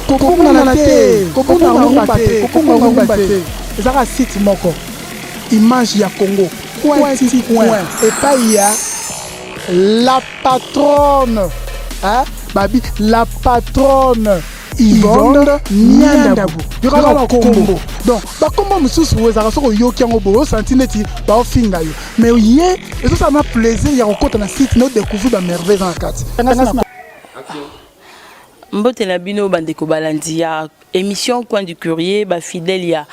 Kokonga na te, kokonga te. Ezaka site moko. Image ya Congo. Point. Et pas il y a la patronne. Hein? Babi, la patronne. Yvonne Niandabu. Il y aura un combo. Donc, comme je vous ai dit, mais ça m'a plaisir. Il y a un site, nous découvrir la merveille dans la carte. Mbote na bino bandeko balandi ya émission Coin du Courrier ba fidèle ya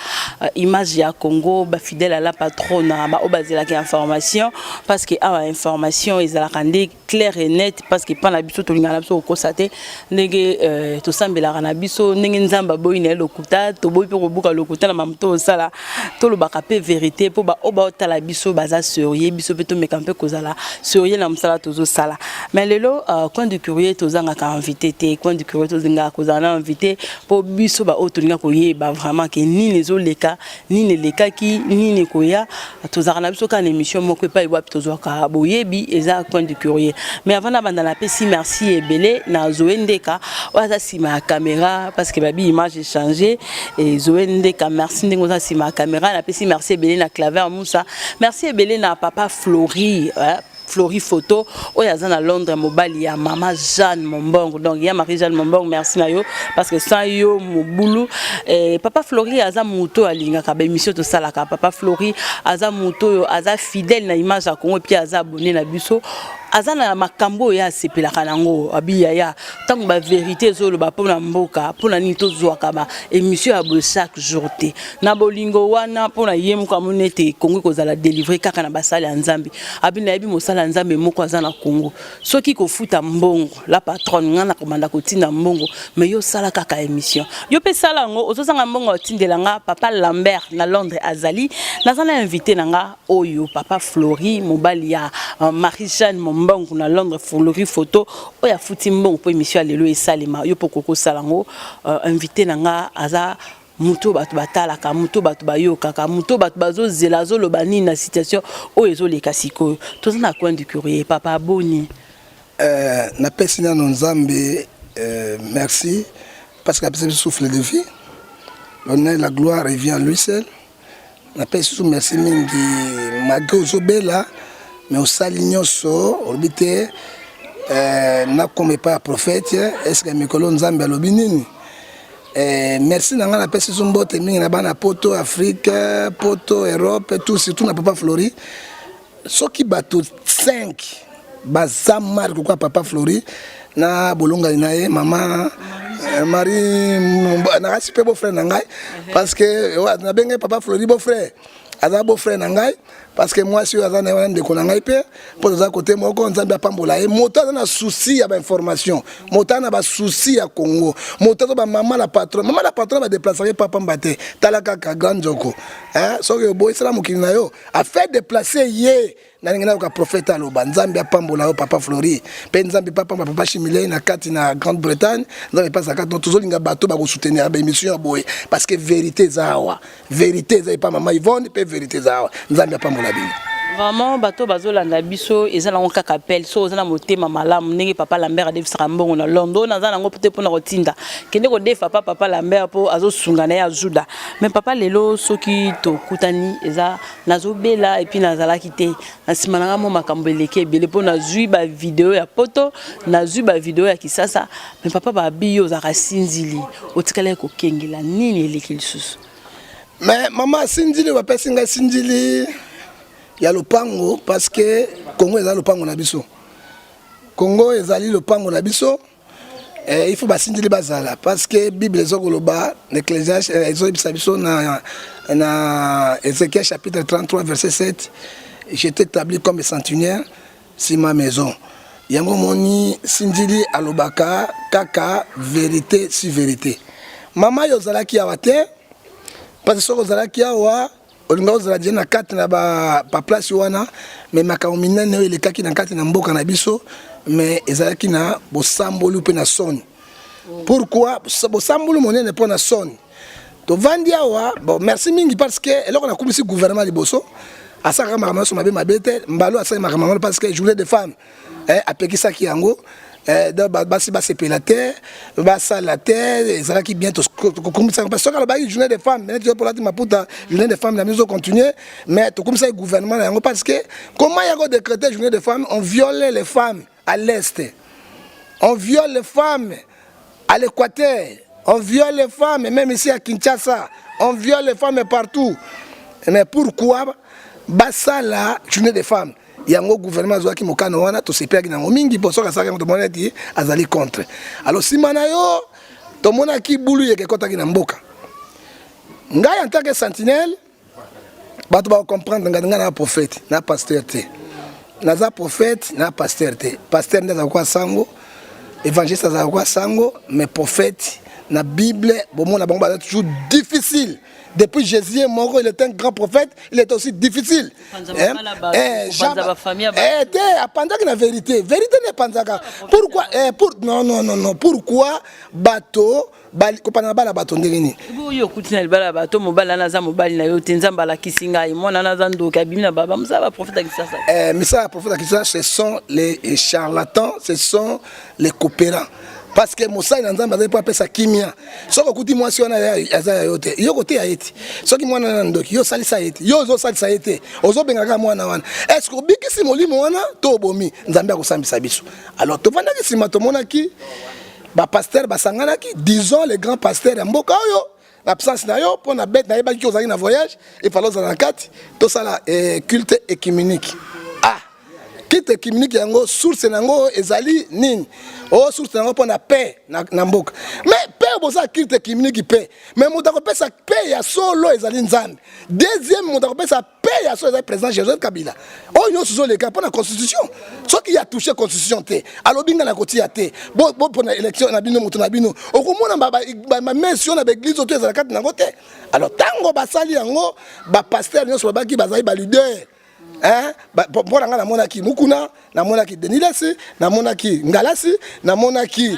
image ya Congo ba fidèle à la patronne ba obazela ki information parce que a information ezala kande clair et net parce que pas na biso to lingana biso ko sate ndenge to sambela kana biso ndenge nzamba boyine lokuta to boyi pe buka lokuta na mamto sala to lo bakape vérité po ba oba otala biso baza sérieux biso pe to mekampe kozala sérieux na msala tozo sala mais lelo Coin du Courrier tozanga ka invité te Coin du Courrier tozinga kozana invité po biso ba otolinga koyeba vraiment que ni les oleka ni les leka ki ni ne koya tozaka na biso ka émission moko pa iwa tozoka boyebi eza Coin du Courrier mais avant na banda na pesi merci ebele na Zoendeka waza sima caméra parce que babi image est changé et Zoendeka merci ndingo za sima caméra na pesi merci ebele na Claver Moussa merci ebele na papa Florie Florie Photo oyazana à Londres mobali ya maman Jeanne Mombongo donc ya Marie Jeanne Mombongo merci na yo parce que sans yo mobulu papa Florie aza muto alinga ka ba émission to sala ka papa Florie aza muto yo aza fidèle na image ya Congo puis aza abonné na biso azana makambo ya sepela kanango abiya ya tant ba vérité zo lo ba pona mboka pona ni to zo ka ba émission ya bo chaque jour te na bolingo wana pona yemu ka monete Congo ko zala délivrer kaka na basali ya Nzambi abina yebi mosala Nzambe moko azana Congo soki ko futa mbongo la patronne ngana komanda ko tinda mbongo mais yo sala kaka émission yo pe sala ngo ozosanga mbongo tindela nga papa Lambert na Londres azali nazana invité nanga oyo papa Florie mobali ya Marie Jeanne Mbongo na Londres Florie Photo oya futi mbongo po émission lelo esalema yo pokoko salango invité nanga aza muto batu batala ka muto batu bayoka ka muto batu bazo zelazo lobani na situation oyo ezoleka siko tozana Coin du Courrier papa boni na pesi na Nzambe merci parce qu'il a souffle de vie l'honneur la gloire revient à lui seul na pesi merci mingi malgré ozobela mais au salignoso orbité na comme pas prophète est-ce que mikolo Nzambe alobinini merci nanga na pesi mbote mingi na bana poto Afrique poto Europe tout surtout na papa Florie soki bato 5 baza marque quoi papa Florie na bolonga nae mama Marie na rasi pe beau frère nangai parce que na benga papa Florie beau frère aza beau frère nangai parce que moi si aza na de konangai pe pour za côté moko Nzambe apambola e moto na souci ya ba information moto na ba souci ya Congo moto ba maman la patronne va déplacer papa mbate talaka ka grand joko so que boy sala mokili na yo a fait déplacer ye na ngena ka prophète aloba Nzambe apambola o papa Florie pe Nzambe papa Chimilé na kati na Grande-Bretagne Nzambe pas akati donc tozolinga bato ba ko soutenir ba émission boy parce que vérité zawa vérité za pas maman Yvonne pe vérité zawa Nzambe apambola bino vraiment bato bazolanda biso ezala ngo kaka appel so ozana motema malamu ndenge papa Lambert a defisa mbongo na London nazana ngo peut-être pona kotinda kende ko defa papa Lambert po azosunga na ya Juda mais papa lelo soki to kutani eza nazobela et puis nazala kité asimana mo makambo eleke bele po na zui ba vidéo ya poto na zui ba vidéo ya kisasa mais papa ba biyo za rasinzili otikala ko kengela nini eleke lisusu mais maman sinzili ba pesinga sinzili ya lopango parce que Congo est lopango na biso Congo ezali lopango na biso il faut basindili bazala parce que Bible ezokoloba l'Ecclésiaste ezobisa biso na Ézéchiel chapitre 33 verset 7 j'étais établi comme centenier sur ma maison yango moni sindili alobaka kaka vérité sur vérité mama yozalaki awa te parce que soko zalaki awa olinga ozala je na kati na ba place wana mais makambo minene oyo elekaki na kati na mboka na biso mais ezalaki na bosambolu pe na soni pourquoi bosambolu monene po na soni to vandi awa bon merci mingi parce que eloko na kumisi gouvernement liboso asaka makambo so mabe mabete mbalo asaka makambo parce que journée de femmes apekisaki yango basi basepe la terre basa la terre ezalaki bien tokomisa parce que la journée des femmes maintenant pour la maputa journée des femmes la mise continuer mais tokomisa le gouvernement na yango parce que comment yako décréter journée des femmes on viole les femmes à l'est, on viole les femmes à l'Équateur, on viole les femmes même ici à Kinshasa, on viole les femmes partout. Mais pourquoi basa la journée des femmes? Yango gouvernement zoaki mokano wana to sepia na mingi boso ka saka mona ti azali contre. Alors si manayo to mona ki bulu yeke kota ki na mboka. Ngai en tant que sentinelle bato ba comprendre ngana na prophète na pasteur te. Naza prophète na pasteur te. Pasteur ndaza kwa sango, évangéliste za kwa sango, mais prophète na Bible bomona bango ba toujours difficile. Depuis Jésus est mort, il était un grand prophète, il était aussi difficile. La vérité n'est pas ça. Pourquoi non. Pourquoi bateau kopana bala bateau ndengeni. Yo kutina bala bateau mobala naza mobali na yo tenzamba la kisinga imona naza ndoka bimina baba musaba prophète akisasa. Mais ça prophète akisasa ce sont les charlatans, ce sont les coopérants. Parce que Moussa Nzamba n'avait pas sa kimia. Ce que kuti moi si on a yote, yo côté a été. Ce qui moi nandoki, yo sali sa été, yo zo sali sa été. Ozo benga moi na wana. Est-ce que biki si molimo wana to bomi Nzamba ko sambisa biso. Alors to vanda ki si matomona ki ba pasteur ba sangana ki disons les grands pasteurs ya mboka yo. L'absence na yo pour na bête na yeba ki ozali na voyage et fallait za na kati to sala culte écuménique. Kite kiminique yango source nango ezali nini source nango pona paix na mboka mais paix boza kite kiminique paix mais muta ko pesa paix ya solo ezali nzambe deuxième muta ko pesa paix ya solo ezali président Joseph Kabila nyo sozo le cas pona constitution ce qui a touché constitution te alobinga na kotia te bo pona élection na bino mutu na bino okomona ba mission na église to ezala kati nango te alors tango basali yango ba pasteur nyo ba ki bazali ba leader. Pour la monaki Mukuna, la monaki Denilasi, la monaki Ngalasi, la monaki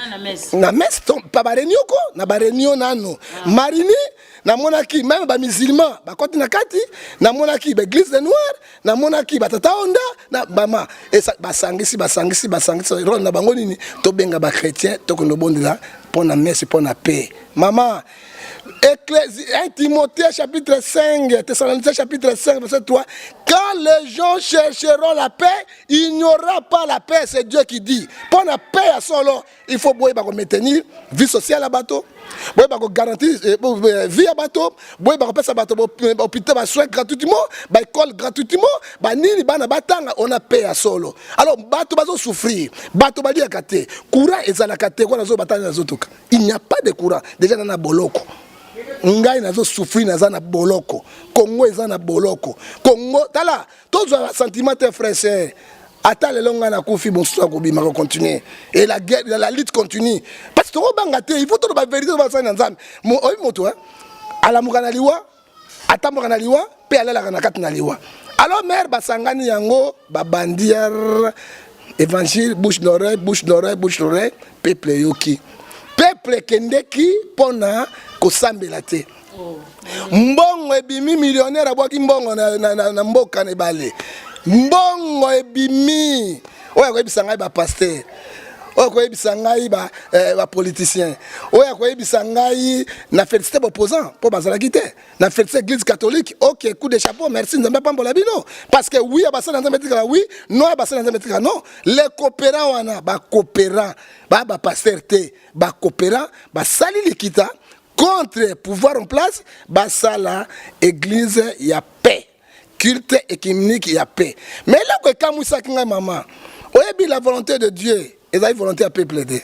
na mes pas barenyoko, na barenyo nano. Marini, la monaki même ba musulman, ba koti na kati, la monaki ba église de noir, la monaki ba tata onda, na bama et ça ba sangisi ron na bango nini to benga ba chrétien to ko no bondela pour la messe pour la paix. Maman Ecclésie, 1 Timothée chapitre 5, Thessaloniciens chapitre 5, verset 3. Quand les gens chercheront la paix, il n'y aura pas la paix, c'est Dieu qui dit. Pour la paix à solo, il faut maintenir vie sociale à bateau, garantir vie à bateau, hôpital soins gratuitement, école gratuitement, on a paix à solo. Alors, bateau va souffrir, bateau va dire courant et zalakate, il n'y a pas de courant, déjà dans la boloko. Ngai nazo souffrir naza na boloko Congo eza na boloko Congo tala tous les sentiments tes frères sœurs ata le longa na kufi bonsoir ko bima ko continuer et la guerre la lutte continue parce que to banga te il faut to ba vérité ba sa nzambe mo oyi moto ala mukana liwa ata mukana liwa pe ala la na kat na liwa alors mère basangani yango ba bandier évangile bouche d'oreille peuple yoki peuple kendeki pona kosambela te mbongo ebimi millionnaire abwaki mbongo na mboka ne bale mbongo ebimi oya koyebisa ngai ba pasteur oya koyebisa ngai ba politicien oya koyebisa ngai na félicité opposant po bazalaki te na félicité église catholique ok coup de chapeau merci nzambe pambola bino parce que oui abasala nzambe tika oui non abasala nzambe tika non les coopérants wana ba coopérant ba pasteur te ba coopérant ba sali likita contre pouvoir en place basala église ya paix culte écuménique ya paix mais là que kamousa kinga maman oyebi la volonté de Dieu et la volonté à peuple de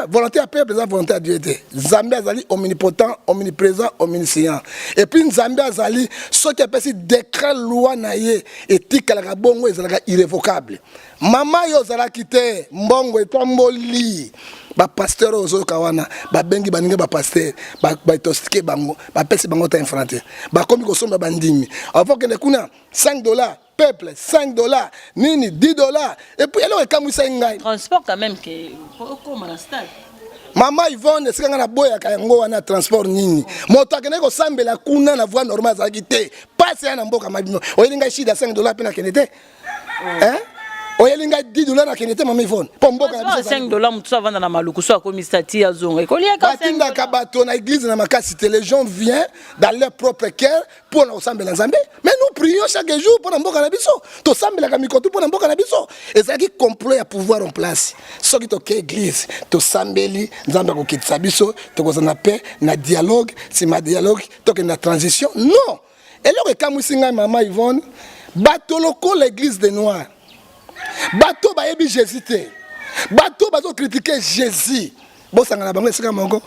volonté à peuple et volonté à Dieu de Nzambe azali omnipotent omniprésent omniscient et puis Nzambe azali ce qui appelle décret loi na ye etikala bongo ezalaka irrévocable mama yo zala kite mbongo etamboli ba pasteur ozo kawana ba bengi baninga ba pasteur ba tostike bango ba pesi bango ta infranté ba komi ko somba bandimi avant que ne kuna $5 peuple $5 nini $10 et puis alors ekamwisa ngai transport quand même que comme na stade Mama Yvonne sikanga na boya kayango wana transport nini moto akene ko sambela kuna na voie normale za kite passe na mboka mabino oyilinga shida $5 pena kenete oyelinga 10 dollars na kenete mama Yvonne po mboka na 5 dollars mutu avanda na maluku so akomistati ya zonga ekoliaka batindaka bato na église na makasi te les gens viennent dans leur propre cœur pour na osambela nzambe mais nous prions chaque jour pour na mboka na biso tosambelaka mikoto pour na mboka na biso ezalaki complot ya pouvoir en place soki toke église tosambeli nzambe akokitisa biso tokozala na paix na dialogue sima dialogue tokende na transition non eloko ekamwisi ngai mama Yvonne bato lokola l'église des noirs bato bayebi Jésus te bato bazo critiquer Jésus bosangana bango esika moko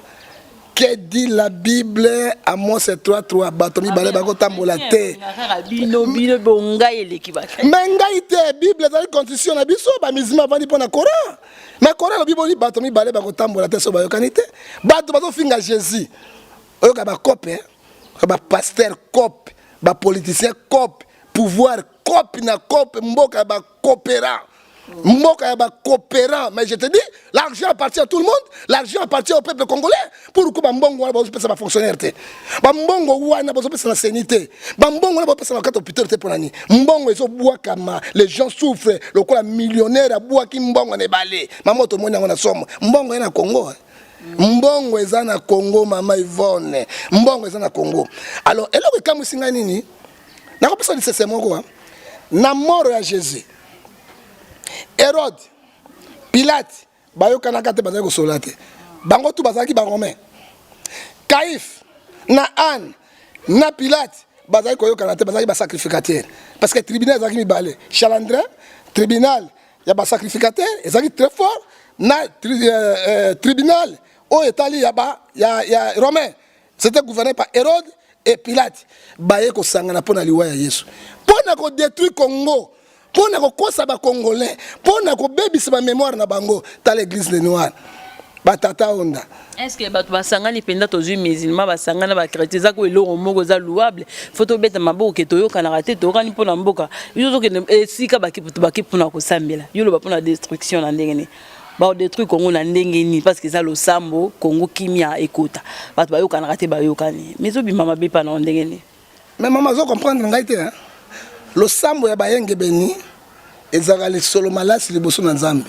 que dit la Bible Amos 3:3 bato mibale bako tambola te bino bongai eleki ba mengai te Bible ezali constitution na biso ba mizima vandi pona Coran mais Coran lobi boni bato mibale bako tambola te so bayokani te bato bazo finga Jésus oyoka ba cope ba pasteur cope ba politicien cope pouvoir cope na cope mboka ba coopérant mboka ba coopérant mais je te dis l'argent appartient à tout le monde l'argent appartient au peuple congolais pourquoi ba mbongo wana bazo pesa ba fonctionnaire te ba mbongo wana bazo pesa na sénité ba mbongo wana bazo pesa na kata hôpital te ponani mbongo ezo bwaka ma les gens souffrent lokola millionnaire abwaki mbongo na balé mamoto mona ngona somo mbongo ena Congo mbongo eza na Congo mama Yvonne mbongo eza na Congo alors eloko kamusinga nini na kopesa ni sese moko na mort ya Jésus Hérode Pilate bayokana kate bazali kosola te bango tu bazalaki ba romain Caïphe na Anne na Pilate bazali koyokana te bazali ba sacrificateur parce que tribunal ezalaki mibale Chalandrin tribunal ya ba sacrificateur ezalaki très fort na tribunal o etali ya romain c'était gouverné par Hérode et Pilate baye ko sangana pona liwa ya Yesu pona ko détruire Congo pona ko kosa ba congolais pona ko bebisa ba mémoire na bango ta l'église des noirs batata onda est-ce que bato basangani penda tozui musulman basangana ba chrétien za ko eloko moko za louable photo beta maboko ke toyoka na raté tokani pona mboka yozo ke esika baki pona ko sambela yolo ba pona destruction na ndenge ni ba détruire Congo na ndenge ni parce que ça lo sambo Congo kimia ekota bato bayoka na raté bayokani mais zo bima mabe pa na ndenge ni mais maman zo comprendre ngai te hein le sambo ya bayenge beni ezaka le solo malasi liboso na nzambe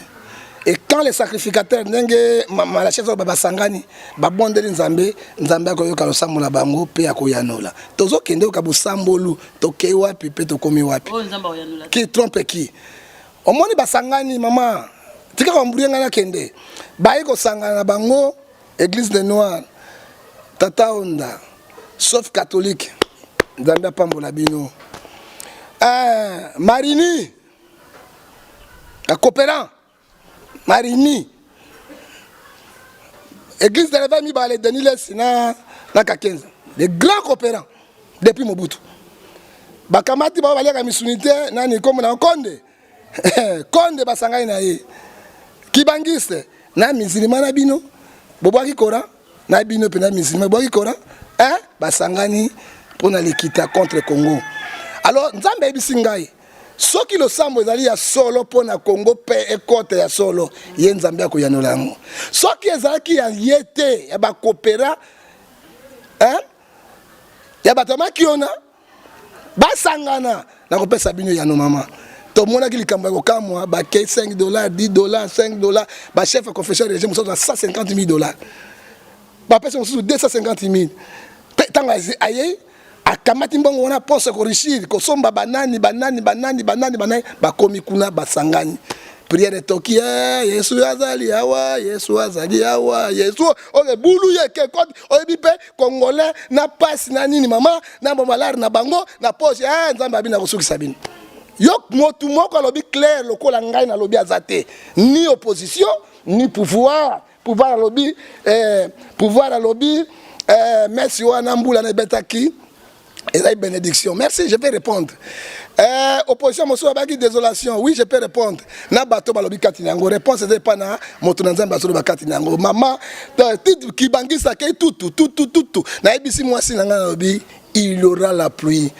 et quand les sacrificateurs ndenge la chef ba basangani ba bondeli nzambe nzambe akoyoka lo sambo na bango pe akoyanola tozo kende ka bo sambolu to kei wapi pe to komi wapi oh nzamba oyanola qui trompe qui omoni basangani mama tika ko mburienga na kende baye ko sangana na bango église des noirs tata onda sauf catholique nzambe apambola bino Marini, la coopérant, Marini, église de l'évêque Mibale Daniel Sina, Naka 15, les grands coopérants depuis Mobutu. Bakamati ba baleka misunité nani comme na Konde. Konde basangani na ye. Kibangiste na musulman na bino, bobaki Coran, na bino pe na musulman bobaki Coran, basangani pour na l'équité contre Congo. Alors nzambe ebisingai soki lo sambo ezali ya solo pona Congo pe ekote ya solo ye nzambe akoyanola yango soki ezalaki ya yete ya ba coopéra ya batama kiona basangana na kopesa bino ya no mama to mona ki likambo ya kokamwa ba $5 $10 $5 ba chef de confession régime so $150,000 ba pesa so $250,000 tanga aye akamati mbongo wana poso ko richir ko somba banani bakomi kuna basangani prière toki Yesu azali awa Yesu oke bulu yeke kodi oyebipe congolais na passe na nini mama na bomalari na bango na poche nzambe abina kosukisa bino yok motu moko alobi clair lokola ngai na lobi azate ni opposition ni pouvoir alobi merci wana mbula na betaki et la bénédiction. Merci, je vais répondre. Opposition, monsieur Abaki, désolation. Oui, je peux répondre. Na bato balobi katinango. Réponse c'est pas na motonanzan baso ba katinango. Maman, qui bangisa kay tout. Na ebisi mwasi nanga lobi, il aura la pluie.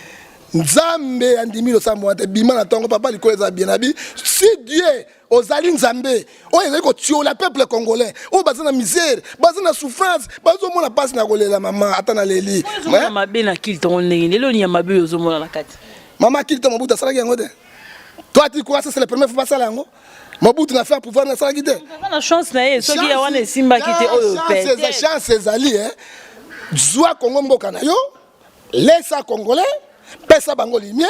Nzambe andimi lo samwate bima na tongo papa likoleza bien abi. Si Dieu ozali nzambe, o ezali ko tiola peuple congolais, o bazana misère, bazana souffrance, bazo mona passe na kolela mama atana leli. Mama be na kilto ndenge lelo ni mabe ozo mona na kati. Mama kilto mabuta salaki yango de. Toi tu crois que c'est la première fois ça là ngo? Mobutu n'a fait un pouvoir na ça qui était. On a chance na ye, soki ya wana simba qui était oyo pète. Chance ezali hein. Zwa Congo mboka na yo, laisse congolais, pesa bango lumière,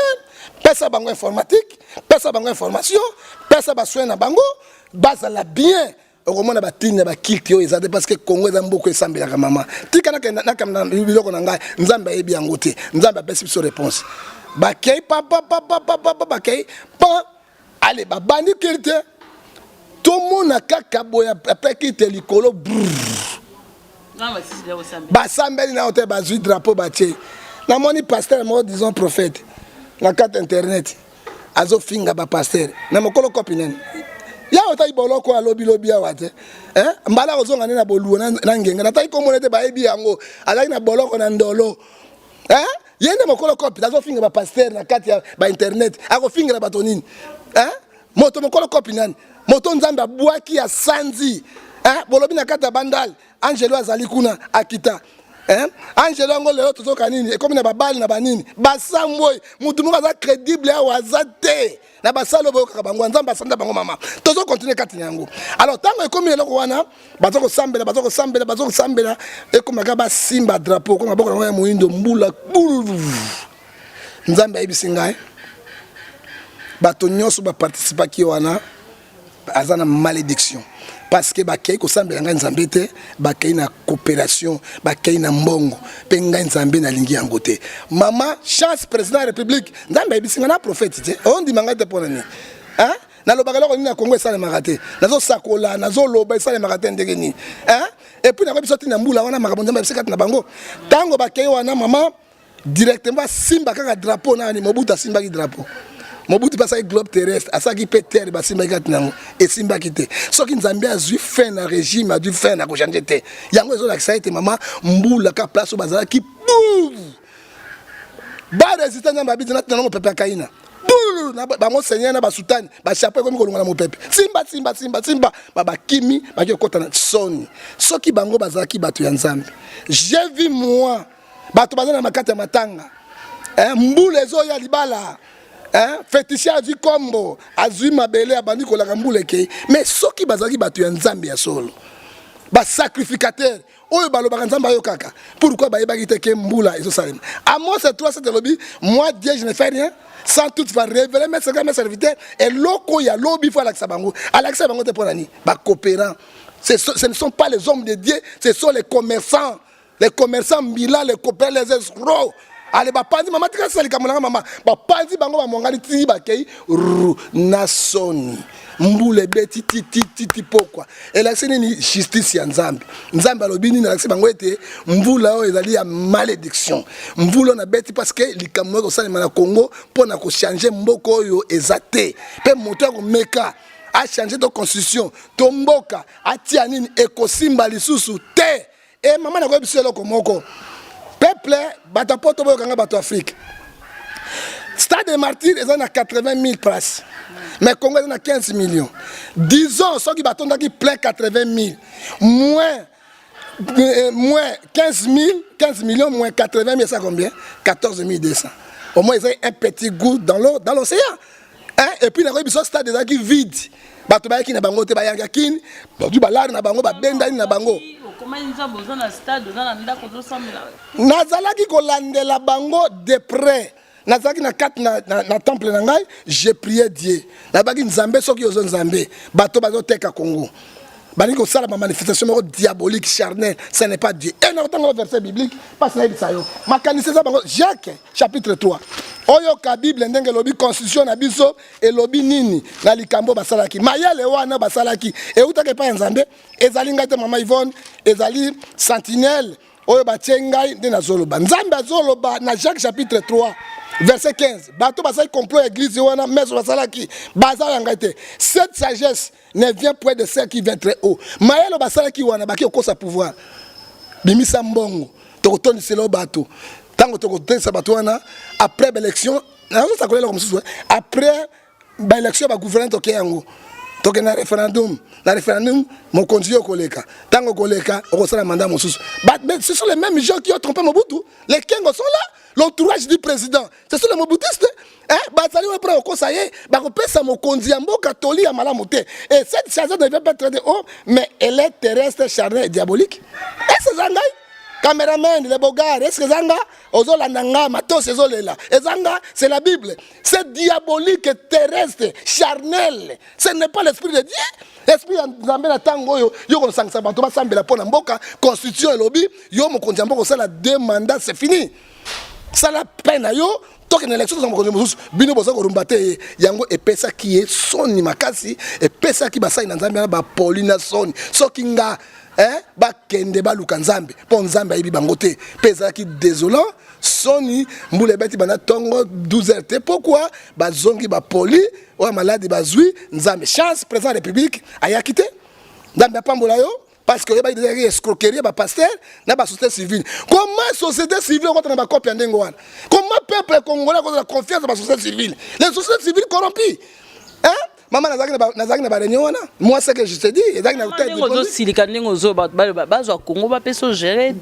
pesa bango informatique, pesa bango information, pesa ba soin na bango, basa la bien. Au moins ba tine ba kilte yo ezade parce que Congo eza mboko esambelaka mama. Tika na kamna biloko na ngai, nzambe ebi yango te. Nzambe apesi biso réponse. Ba kei papa ba kei pa allez ba bandi kilte. Tout le monde a kaka boya après kilte likolo brrr. Basambeli na hotel bazui drapeau batie. Na moni pasteur mo disons prophète. Na carte internet. Azo finga ba pasteur. Na mokolo kopinen. Ya otai boloko a lobby awate. Mbala ozonga na boluo na ngenga. Na tai komone te ba ebi yango. Alaki na boloko na ndolo. Yende mokolo kopi azo finga ba pasteur na carte ya ba internet. Ako finga na batonini. Moto mokolo kopi nani. Moto nzamba bwaki ya sanzi. Bolobi na kata bandal Angelo azali kuna akita Angelo ngo lelo tozoka nini ekomi na babali na banini basamboy mutu moko aza crédible ya wazate na basalo boyoka bango nzamba sanda bango mama tozo continuer kati yango alors tango ekomi eloko wana bazoko sambela ekomi ka ba simba drapeau ko maboko na moindo mbula nzamba ebisinga bato nyonso ba participa ki wana azana malédiction parce que bakei ko sambela nga nzambe te bakei na coopération bakei na mbongo pe nga nzambe na lingi yango te mama chance président de la république nzambe ebisinga na prophète te on dit manga te ponani na lobaka loko ni na Congo esale makate nazo sakola nazo loba esale makate ndenge ni et puis na ko bisoti na mbula wana makambo nzambe bisikati na bango tango bakei wana mama directement simba kaka drapeau na ni Mobutu simba ki drapeau Mobutu pasa globe terrestre asaki pe terre ba simba kati nango et simba kite soki nzambe azui fin na régime a du fin na ko changer te yango ezo la excited mama mbula ka place bazala ki ba résident na babidi na tango pepe kaina na ba monseigneur na ba sultan ba chapeau comme kolonga na mo pepe simba baba kimi ba ki kota na soni soki bango bazala ki bato ya nzambe j'ai vu moi bato bazana makata matanga mbula ezo ya libala féticheur azui kombo azui mabele abandi kolaka mbula ke mais soki bazaki bato ya nzambe ya solo ba sacrificateur oyo balobaka nzambe ayo kaka pourquoi bayebaki te ke mbula ezosalema Amos 3:7 lobi moi Dieu je ne fais rien sans toutefois révéler mes serviteurs et loko ya lobi faut alakisa bango te ponani ba coopérant ce ne sont pas les hommes de Dieu ce sont les commerçants mbila les copains les escrocs allez ba pandi mama tika sali kamona mama ba pandi bango ba mongali ti ba kei nasoni mbule beti titi pokwa elakisi ni justice ya nzambe alobini na lakisi bango ete mbula o ezali ya malédiction mbula na beti parce que likambo ko sali na Congo pona ko changer mboko oyo ezate pe moto ko meka a changer de constitution to mboka atia nini ekosimba lisusu te et maman na ko biselo ko moko peuple bato poto boyo kanga bato Afrique Stade des Martyrs ils ont 80 000 places mais Congo ils ont 15 millions disons ceux qui batonda qui plein 80 000 moins 15 millions moins 80 000 ça combien 14 200 au moins ils ont un petit goût dans l'océan et puis na biso stade des qui vide bato ba ki na bango te ba yanga kini du balari na bango ba benda ni na bango nazalaki kolandela bango de près nazalaki na kati na temple na ngai je priais Dieu nabaki nzambe soki ozo nzambe bato bazoteka Congo bani ko sala ma manifestation diabolique charnel ce n'est pas Dieu et n'entend verset biblique parce que ça yo makanisa za bango Jacques chapitre 3 oyo ka bible ndenge lobi constitution na biso et lobi nini na likambo basalaki mayele wana basalaki et utake pa nzambe ezali ngate mama Yvonne ezali sentinelle oyo batengai de na zoloba nzambe azoloba na Jacques chapitre 3 verset 15 bato basali complot église wana mais basalaki bazala ngate cette sagesse ne vient point de celle qui vient très haut mayele basalaki wana baki okosa pouvoir bimisa mbongo tokotoni selo bato tango tokotesa bato wana après l'élection ça kolela comme ça après l'élection ba gouvernement toke yango toke na référendum mon conduit au koleka tango koleka okosala mandat mosusu mais ce sont les mêmes gens qui ont trompé Mobutu les Kengo sont là l'entourage du président. C'est sur les moboutistes. Bazali va prendre au conseiller, ça mon kondiambo catholique à malamote. Et cette charge ne devait pas être de haut, mais elle est terrestre, charnelle et diabolique. Est-ce que Zanga, caméraman, les bogards, est-ce que Zanga, Ozola Nanga, Matos, Ezolela, et Zanga, c'est la Bible. C'est diabolique, terrestre, charnel. Ce n'est pas l'esprit de Dieu. L'esprit de Tango, yo on sang ça, bato basambe la pona mboka, constitution et lobby, yo mon kondiambo ça la demande, c'est fini. Ça la peine à yo. Tant qu'une élection, bino boza ko rumbate yango epesa qui est soni makasi epesa qui basa inanzambe ba Paulina soni sokinga ba kende ba lukanzambe po nzambe ayibi bangote pesa qui désolant soni mbule beti bana tongo 12h te pourquoi ba zongi ba poli o malade bazui nzambe chance président de la République ayakite nzambe pambola yo. Parce que il y a des escroqueries, des pasteurs, des sociétés civiles. Comment la société civile a une copie de Comment le peuple congolais a la confiance dans la société civile? Les sociétés civiles corrompues. Hein? Maman, moi, c'est ce que je te dis. Il y a des silica Congo va peso gérer.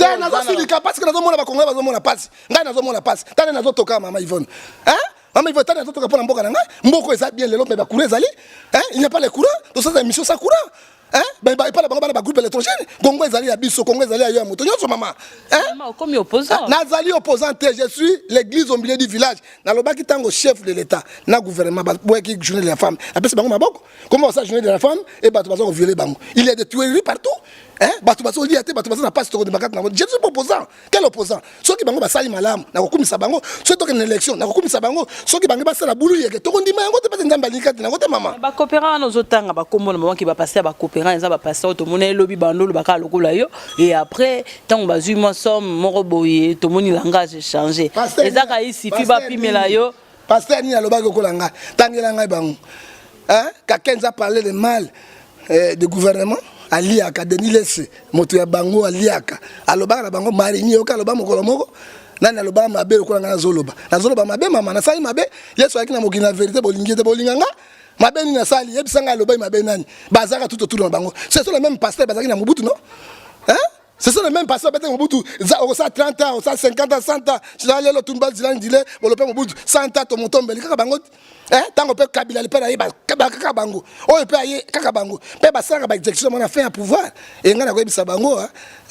Parce que nous avons la Congo, nous avons la passe. Nous avons la passe. Nous avons la maman Yvonne. Hein? Maman Yvonne, nous avons la mboka. Mboko est bien, les lots, mais courant. Il n'y a pas les courants. Donc, ça, c'est une mission sans courant. Hein? Ben pas la groupe électrogène. Congo est allé à Bisso, Congo est allé à Yamoto. Maman. Hein? Comme opposant. Nazali opposant, je suis l'église au milieu du village. Naloba qui tango chef de l'État, na gouvernement, qui journée de la femme. Après c'est bango maboko. Comment ça journée de la femme et bah tu vas violer bango. Il y a des tueries partout. Hein? Bah tu vas liaté, bah tu vas na passe de bakat na. Je suis opposant. Quel opposant? Ceux qui bango ba sali malam, na ko kumisa bango. Ceux qui une élection, na ko kumisa bango. Ceux qui bango ba sala boulou yeke. To ndima yango te pas ndamba likati na ngote maman. Ba coopérant nos otanga ba kombo le moment qui va passer ba coopérant ça va passer to mona lobby bandolo ba ka lokola yo et après tant ba zui moi somme moro boye to moni langage changer. Et ça ka ici fi ba pimela yo. Pasteur ni aloba ko kolanga. Tangela ngai bango. Hein? Quelqu'un a parlé de mal du gouvernement. Aliaka Denis Lesse moto ya bango aliaka aloba na bango marini yoka aloba mokolo moko nani aloba mabe ko na zoloba mabe mama na sali mabe yeso akina mokina vérité bolingi te bolinganga mabe ni na sali yebisanga aloba mabe nani bazaka tout autour na bango ce sont les mêmes pasteurs bazaki na Mobutu non hein ce sont les mêmes pasteurs peut-être Mobutu ça 30 ans ça 50 ans 100 ans je allais le tumba dilani dile bolope Mobutu 100 ans to motombe kaka bango hein tango pe kabila le pe na yeba kaka bango o pe aye kaka bango pe basanga ba exécution on a fait un pouvoir et ngana ko yebisa bango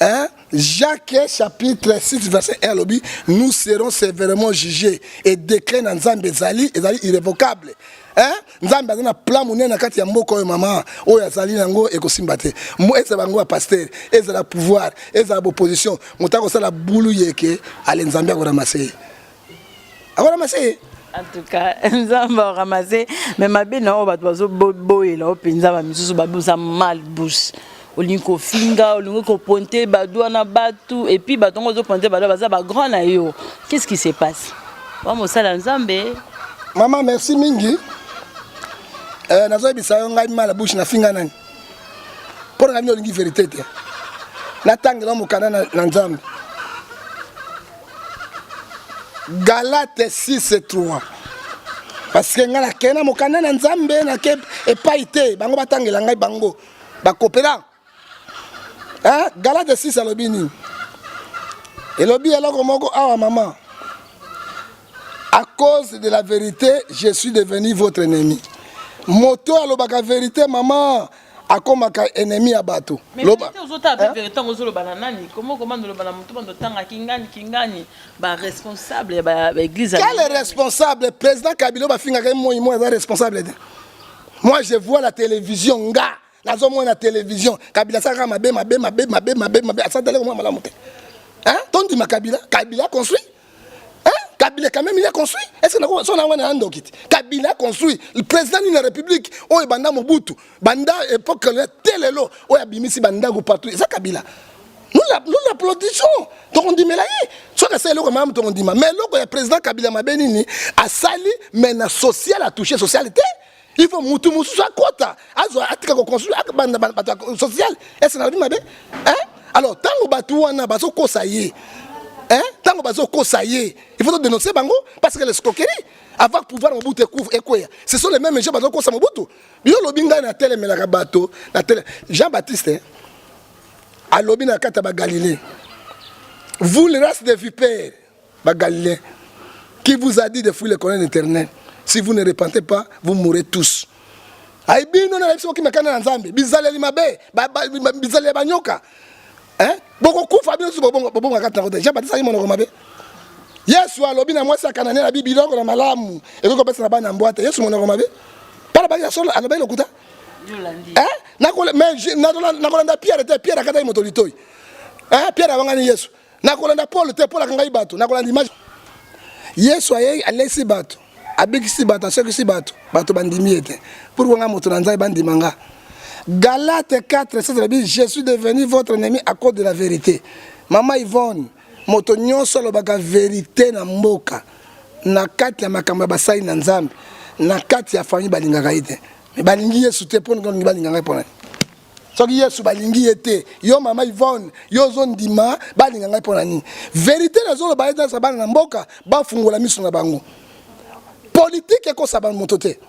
hein Jacques chapitre 6 verset 1 lobby nous serons sévèrement jugés et décret na nzambe ezali irrévocable hein nzambe azana plan monene na kati ya mboko oyo mama oyo azali nango ekosimba te mo eza bango pasteur eza la pouvoir eza opposition motako sala bulu yeke ale nzambe akora masé en tout cas nzambe ramassé mais mabe na oba bazo boyela openza ba misusu babuza mal bouche olingo finga olingo ponte badwa na batu et puis batongo zo ponte badwa baza ba grand na yo qu'est-ce qui se passe wa mosala nzambe maman merci mingi nazo bisa yo ngai mal bouche na finga nani pour nga olingi vérité te na tangela mokana na nzambe Galates 6:3 parce que ngala kena mokana na nzambe na ke epaite bango batangela ngai bango ba coopérant hein Galates 6 alobini elobi eloko moko awa maman à cause de la vérité je suis devenu votre ennemi moto alobaka vérité maman akomaka ennemi ya bato loba ozota ba vérité ngozolo banani comment le bana mutu bando tanga kingani ba responsable ba église quel est responsable président Kabila ba finga moi est responsable moi je vois la télévision nga nazo moi la télévision Kabila saka mabe asantale moi malamu te hein tondi makabila Kabila construit Kabila quand même il a construit. Est-ce que son envoyé un dokit? Kabila a construit. Le président de la République, oh banda Mobutu, banda époque le telelo, oh abimisi banda go partout. Ça Kabila. Nous l'applaudissons. Donc on dit mais là, soit que c'est le même on dit mais le président Kabila Mabenini a sali mais na social a touché socialité. Il faut mutu soit quota. Azo atika ko construire banda social. Est-ce que na bi mabe? Hein? Alors tant que batu wana baso ko ça y est. Hein? Tant que ça y est, il faut dénoncer Bango parce que les escroqueries, avant de pouvoir Mobutu couvre et quoi. Ce sont les mêmes gens qui sont Mobutu. Yo lobinga na télé mais la bateau, na télé Jean-Baptiste a lobby na Kataba Galilée. Vous le race des vipères, Galiléen. Qui vous a dit de fuir le colonel éternel? Si vous ne repentez pas, vous mourrez tous. Aïbino na biso ki makana na Nzambe, bizaleli mabe, bizaleli banyoka. Hein? Boko kufa bino su bobo ngakata ngote. Jean Baptiste ayimo na mabe. Yesu alobi na mwasi akanane na Bible na malamu. Eko ko pesa na bana mbwate. Yesu mona mabe. Para ba ya solo alobi lokuta. Hein? Nakolanda Pierre te Pierre akata imotolitoi. Hein? Pierre awangani Yesu. Nakolanda Paul te Paul akanga ibato. Nakolanda image. Yesu aye alesi bato. Abikisi bato, asekisi bato. Bato bandimi ete. Pour wanga moto na nzai bandimanga. Galates 4, 16, je suis devenu votre ennemi à cause de la vérité. Maman Yvonne, moto nyonso lobaka vérité na mboka. Na kati ya makambo ya basai na Nzambe. Na kati ya famille balingaka ite. Mais balingi Yesu te pona ngi balinganga pona. Soki Yesu balingi ete. Yo Maman Yvonne, yo zondima balinganga pona ni. Vérité na zolo ba eza sabana na mboka, ba fungola miso na bango. Politique eko sabana moto te.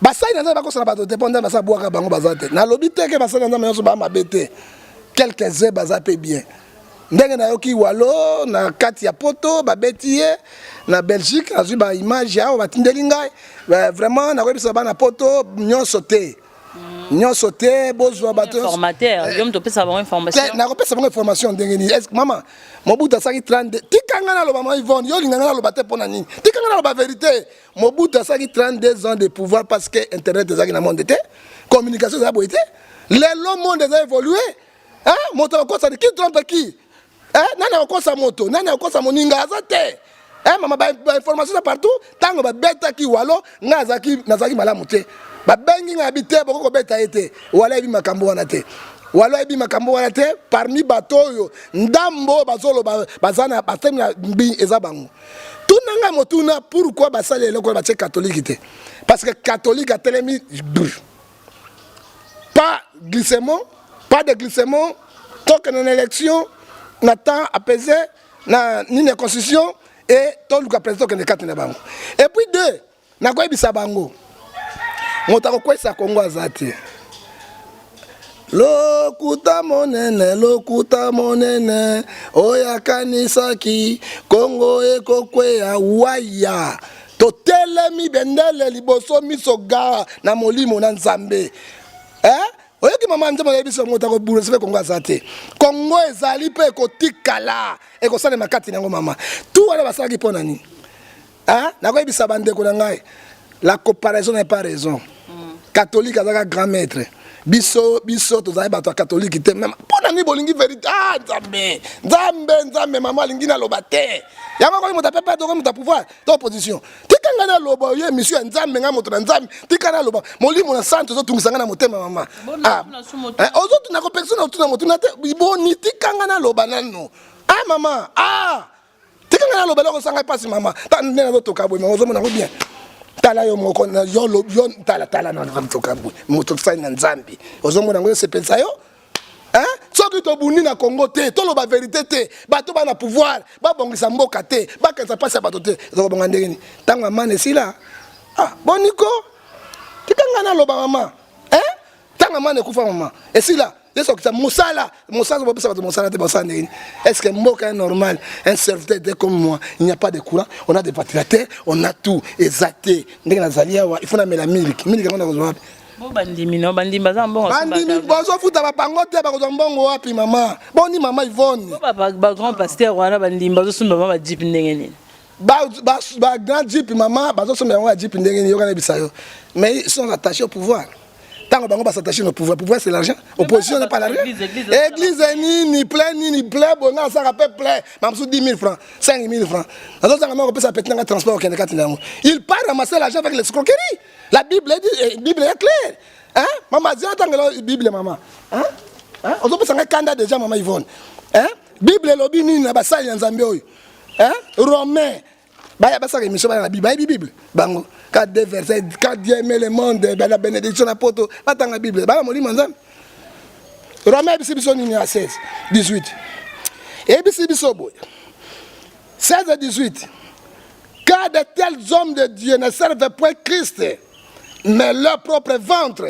Basai na Nzambe bakosala bato te ponda basa bwaka bango bazate. Na lobi te ke basai na Nzambe nyonso ba mabete. Quelques heures bazape bien. Ndenge na yoki walo na kati ya poto babeti ye na Belgique azui ba image ya batindeli ngai vraiment na koyebisa bana poto nyonso te. Nyonso te bozwa bato formateur yom to pesa ba information. Na kopesa bango information ndenge ni. Est mama Mobutu asaki 32 tikanga na loba Maman Yvonne yo linganga na loba te pona nini. Tikanga na loba vérité. Mobutu asaki 32 ans de pouvoir parce que internet ezaki na monde te. Communication za boité. Le monde a évolué. Hein? Moto akosa qui trompe qui? Hein? Nani akosa moto, nani akosa moninga azate. Hein? Mama ba information partout, tango ba beta ki walo, nazaki malamu te. Ba bengi ngabite boko beta ete. Wala ebi makambo wana te. Wala ebi makambo wana te parmi batoyo ndambo bazolo bazana batemna mbi ezabango. Tunanga motuna pourquoi basale eloko ba catholique te? Parce que catholique a telemi pas glissement, pas de glissement, tant que dans l'élection, on a temps apaisé, na ni la constitution et tout le cas président que les quatre bango. Et puis deux, na quoi bisa bango. Motako quoi ça Congo azati. Lokuta monene, oya kanisaki, Congo eko kwea waya. Totelemi bendele liboso misoga na molimo na Nzambe. Hein? Oyoki mama nzema yebiso ngota ko bulu sepe Congo azate. Congo ezali pe ko tikala e ko sale makati nango mama. Tout wala basaki pona ni. Hein? Na ko yebisa bande ko ngai. La comparaison n'est pas raison. Catholique azaka grand maître. Biso tozali bato catholique te même pona ni bolingi vérité. Ah Nzambe mama lingi na lobate. Yango ko mo tape pas to ko mo ta pouvoir to opposition. Tikanga na lobo ye monsieur Nzambe nga moto na Nzambe tikana loba molimo na santo zo tungisanga na motema mama. Ah ozo na ko personne na moto na te boni tikanga na loba nano. Ah mama tikanga na loba ko sanga pasi mama. Ta ndena zo toka boy ozo mo na ko bien. Tala yo moko na yo tala na toka boy moto sa na Nzambe. Ozo mo na ngo se pensa yo. Hein? Soki to buni na Congo te, to lo ba vérité te, bato ba na pouvoir, ba bongisa mboka te, ba kanza pasi bato te, zo bonga ndenge ni. Tanga mane sila. Boniko. Tikanga na loba mama. Hein? Tanga mane kufa mama. Et sila, yeso kita musala bo pesa bato musala te bosa ndenge ni. Est-ce que mboka est normal? Un serviteur de comme moi, il n'y a pas de courant, on a des ventilateurs, on a tout exacté. Ndenge na zalia wa, il faut na mela milk. Milk ngona ko bandimi no bandimba za mbongo bandimi bozo futa ba pango te ba ko mbongo wapi mama boni mama Yvonne ba grand pasteur wana bandimba zo sumba mama jeep ndenge nini ba grand jeep mama ba zo sumba mama jeep ndenge nini yokana bisayo mais ils sont attachés au pouvoir tant bango ba s'attacher au pouvoir c'est l'argent opposition n'est pas l'argent église ni plein bonga ça rappelle plein même sous 10 000 francs 5 000 francs alors ça comment on peut s'appeler un transport au Kenya il part ramasser l'argent avec l'escroquerie. La Bible est claire. Hein? Maman, dis attends la Bible maman. Hein? Hein? On peut s'en kanda déjà maman Yvonne. Hein? Bible lobi ni na basali ya Nzambe oyo. Hein? Romain. Ba ya basali mission ba la Bible. Bango 4 versets quand Dieu aimait le monde, la bénédiction na poto, ba tanga Bible. Ba moli Nzambe. Romain biso ni à 16, 18. Et biso boy. 16 et 18. Car de tels hommes de Dieu ne servent point Christ, mais leur propre ventre.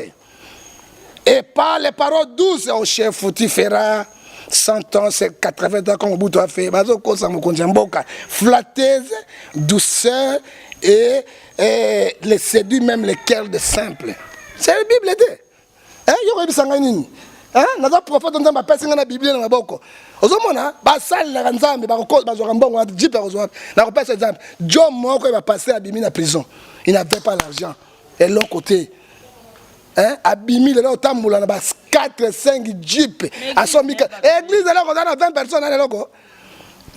Et par les paroles douces au chef fructifera 100 ans, c'est 80 ans comme Mobutu a fait. Flatteuse, douceur et les séduit même les cœurs de simples. C'est la Bible. Hein? Il y a eu hein? Naza prophète on a passé dans la Bible dans la boko. Ozomona ba sal la nzambe ba ko ba zora mbongo na jipe ozwa. Na ko pesa exemple. John moko va passer Abimi na prison. Il n'avait pas l'argent. Et l'autre côté hein Abimi le tamboula na ba 4 5 jeep à son église là on a 20 personnes là loko.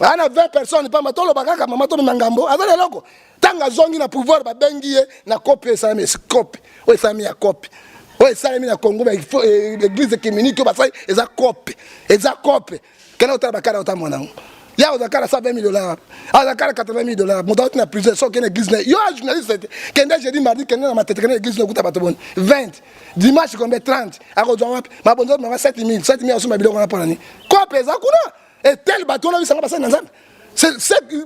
On a 20 personnes pas matolo bakaka mamato mangambo. Azana loko. Tanga zongi na pouvoir ba bengi na copie ça mais copie. Ouais ça mi a copie. Oui, ça, il y a l'église qui mini, qui va faire des copes. Des copes. Quel est le travail de mon nom? Il y a $120 000. Il y a $80 000. Mon temps, il y a plusieurs sortes d'églises. Il y a un journaliste. Quand j'ai dit, mardi, quand on a été l'église, 20. Dimanche, combien 30. Ma bonne zone, 7 000. 7 000 sur ma vidéo, on a parlé. Quoi, pesa, quoi? Et tel bateau, là, ça va passer dans le c'est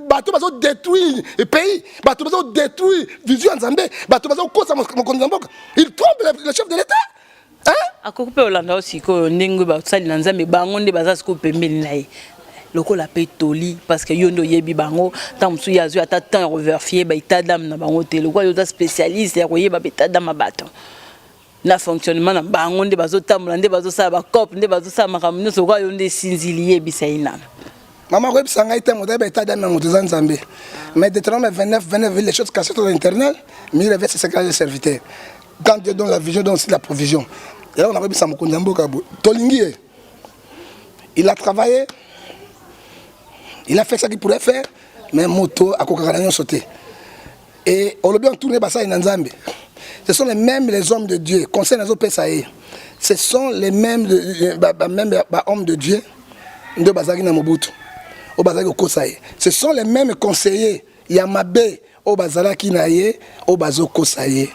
bateau qui détruit le pays, bateau qui détruit la vision de Zambé, bateau qui cause il trompe le chef de l'État. Hein? À quoi peut Hollande aussi que Nengo Batsali Nanzambe Bangonde Bazasko Pembeli Naï. Loko la paye toli parce que yondo yebi bango tant musu yazu ata tant reverfier ba itadam na bango te le quoi yoda spécialiste ya koyeba ba itadam bato. Na fonctionnement na bango nde bazo tamula nde bazo sa ba cop nde bazo sa makamno so kwa yonde sinziliye bisaina. Maman, je suis allé à mais de 29, les choses cassées sur l'internet, mais il avait ses secrets de serviteur. Quand Dieu donne la vision, donne aussi la provision. Et là, on a vu Samukundambo Kabo. Tolingi, il a travaillé, il a fait ce qu'il pourrait faire, mais moto a Kokaranion sauté. Et on l'a bien tourné Bassa et Nanzambe. Ce sont les mêmes les hommes de Dieu, conseil les autres Pessaï. Ce sont les mêmes hommes de Dieu de Bazagi na Mobutu. Ce sont les mêmes conseillers Yamabe au Bazalaki Naye au Bazo Kosaye.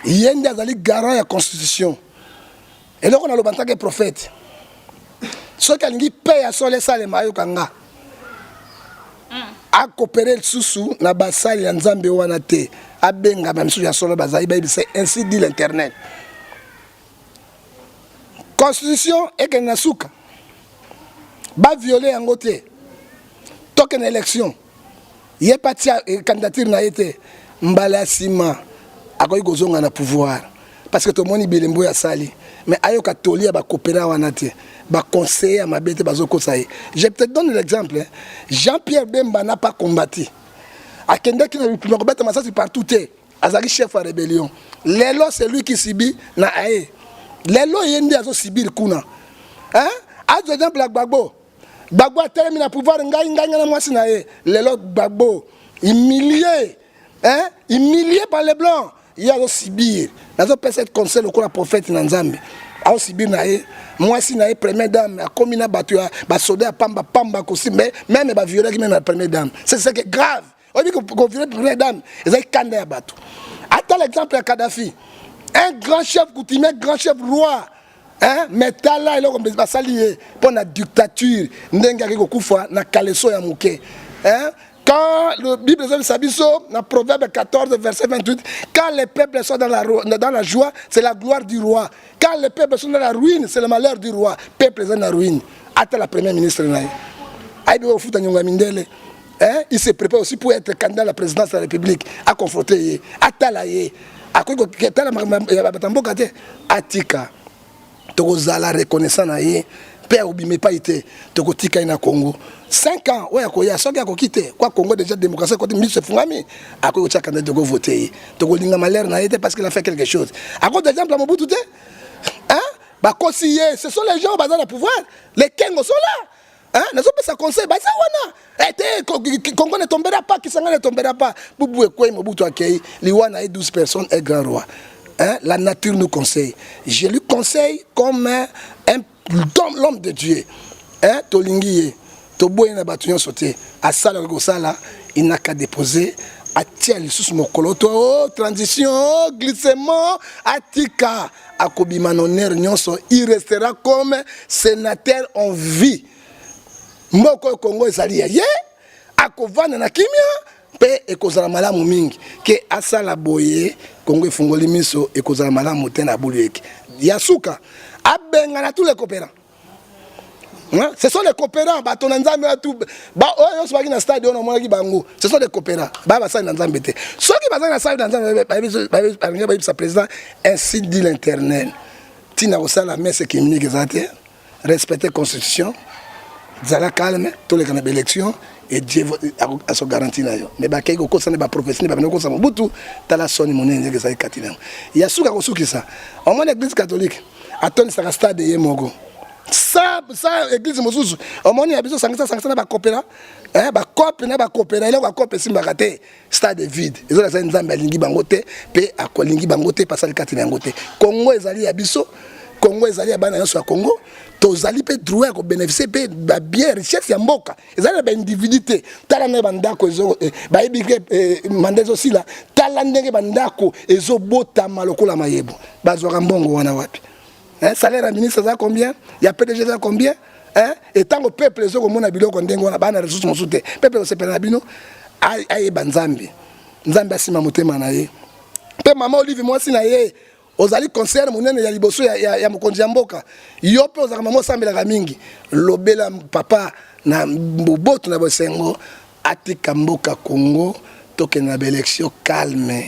Yende Azali garant de la constitution. Et donc on a le bantage des prophètes. Ceux qui payent à soler ça les maillots kanga. A coopérer le sous na basali ya Nzambe wana te. A benga même sous ya solo bazali c'est ainsi dit l'internet. Constitution et que nasuka. Va violer en côté. Token élection. Il est parti à candidature na été. Mbala sima. Akoy gozonga na pouvoir. Parce que tout le monde est bilembo ya sali. Mais ayo katoli ba coopérer wanate. Ba conseiller à ma bête bazoko saye. Je te donne l'exemple. Jean-Pierre Bemba n'a pas combattu. A kende qui ne peut pas masasi partout. Azali chef à rébellion. Lelo c'est lui qui subit na aye. Lelo yende azo subir kuna. Hein? Par exemple la Gbagbo. Gbagbo a terminé le pouvoir, les Gbagbo, humilié par les Blancs, il y a le Sibir. Nous avons cette conseil au prophète Nanzambe. A Sibir, moi si la première dame, a commis un battu, a soldé à Pamba, mais même a violé la première dame. C'est ce qui est grave. On dit qu'on viole la première dame, ils ont candé à battu. Attends l'exemple de Kadhafi. Un grand chef coutumier, grand chef roi. Hein? Mais là, il a salié pour la dictature. Na kaleso ya muke. Hein? Quand le Bible dit dans Proverbe 14, verset 28, quand les peuples sont dans la joie, c'est la gloire du roi. Quand les peuples sont dans la ruine, c'est le malheur du roi. Les peuples sont dans la ruine. Attends la première ministre. Il se prépare aussi pour être candidat à la présidence de la République, à confronter. Attends la Atika. Tozala reconnaissant na ye père obime pas été tokotika na Congo 5 ans oya koya soki akokite kwa Congo déjà démocratie côté ministre fungami ako tcha candidat de voter tokolinga malheur na été parce qu'il a fait quelque chose à cause d'exemple à Mobutu hein ba conseiller ce sont les gens basés dans le pouvoir les Kengo sont là hein les autres ça conseil ba ça wana été Congo ne tombera pas Kisanga ne tombera pas Bubu Ekwe Mobutu akei liwana et 12 personnes et grand roi. Hein? La nature nous conseille. Je lui conseille comme l'homme de Dieu. Hein? Tolingi, Toboye na batuyon sauté. À Sala Gosala, il n'a qu'à déposer. À tia sous mon coloto, transition, glissement, atika. À Kobimanonner, il restera comme sénateur en vie. Moko Congo Zaliye, à Kovana na Kimia. Pe ekozala malamu mingi ke asala boye Congo fungoli miso ekozala malamu tena buluyeki yasuka abenga na tous les coopérants Ce sont les coopérants. Ce sont les coopérants. Ceux qui sont président, ainsi dit l'internel. Tina la messe qui est respecter la constitution, zala calme, tous les élections et Dieu a se garanti na yo. Mais ba kay ko ça ne ba professionnel ba ko ça butu tala soni monene que ça est katina. Il y a souka ko souki ça. Au moins l'église catholique attend ça stade de Mogo. Ça église mosusu. Au moins il y a besoin ça ba coopéra. Ba copé na ba coopéra, il ba copé simba kate stade vide. Ils ont ça nzamba lingi bangote pe akolingi bangote passer katina ngote. Congo ezali ya biso. Congo ezali ya bana nyonso ya Congo. Tozali pe droit ko bénéficier pe ba bien richesse ya mboka ezali ba individualité tala na bandako ezo ba ebike mandezo aussi là tala ndenge bandako ezo bota malokola mayebo bazwaka mbongo wana wapi salaire ya ministre za combien ya PDG za combien et tant que peuple ezo ko mona biloko ndenge wana bana ressources mosute peuple sepela na bino ay banzambi nzambe asima motema na ye pe mama Olive mwasi na ye ozali concert monene ya liboso ya mokonzi ya mboka yo pe ozaka mama osambelaka mingi lobela papa na boboto na bosengo atika mboka Congo toke na élection calme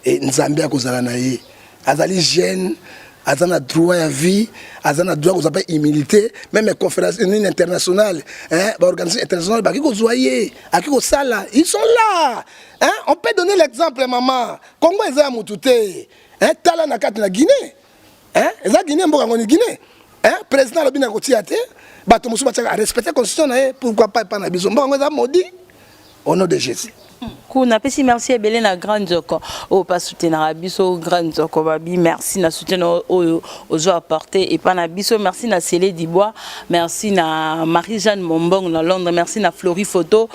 et nzambe akozala na ye azali jeune azana droit ya vie azana droit ko s'appelle humilité même conférence internationale organisation internationale ba kiko zoyer akiko sala ils sont là on peut donner l'exemple maman Congo eza mutute tala na kati na Guinée eza Guinée mboka ngoni Guinée président lobi na kotia te bato musu bataka respecter constitution na ye pourquoi pas na biso mboka ngeza maudit au nom de Jésus. Kuna pesi merci ebele na Grand Nzoko o pas soutenir biso Grand Nzoko babi merci na soutien aux apporter et pas na biso merci na Célé Dibois merci na Marie-Jeanne Mombong na Londres merci na Florie photo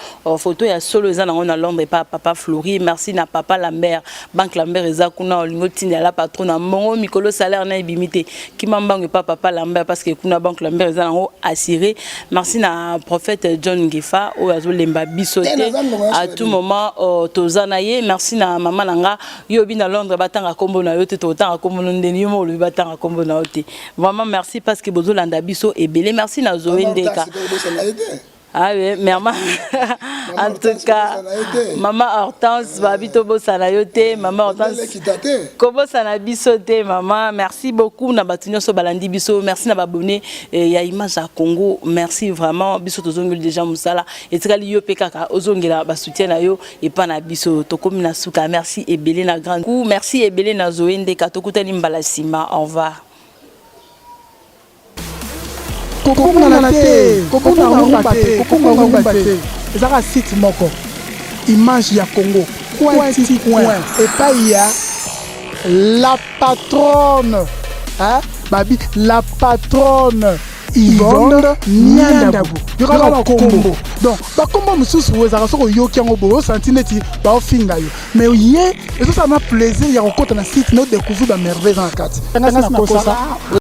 ya solo eza na Londres et pas papa Florie merci na papa Lambert banque Lambert eza kuna olingo tinda la patron na mongo mikolo salaire na ebimité ki mambango pas papa Lambert parce que kuna banque Lambert eza na assuré merci na prophète John Ngefa o azo lemba biso à tout moment tozanaye merci na maman nanga yobi na Londres batanga kombo na yote totanga kombo ndeni yo mo batanga kombo na yote vraiment merci parce que bozo landa biso ebele merci na Zoendeka ah oui maman en tout cas maman Hortense babito bosana yote maman Hortense kobo sana biso te maman merci beaucoup na batunyo so balandi biso merci na babonné ya image à Congo merci vraiment biso tozongeli déjà musala et tikali yo pekaka ozongela ba soutien na yo et pas na biso tokomi na suka merci ebele na grand coup merci ebele na Zoendeka tokuteli mbala sima au revoir. Kokonga ezaka site moko image ya Congo point et pas il y a la patronne babi la patronne Yvonne Niandabu yokala kombo donc ba kombo mususu wezaka soko yoki yango bo senti neti ba ofinga yo mais ye eso ça m'a plaisir ya kokota na site no découvrir ba merveille en 4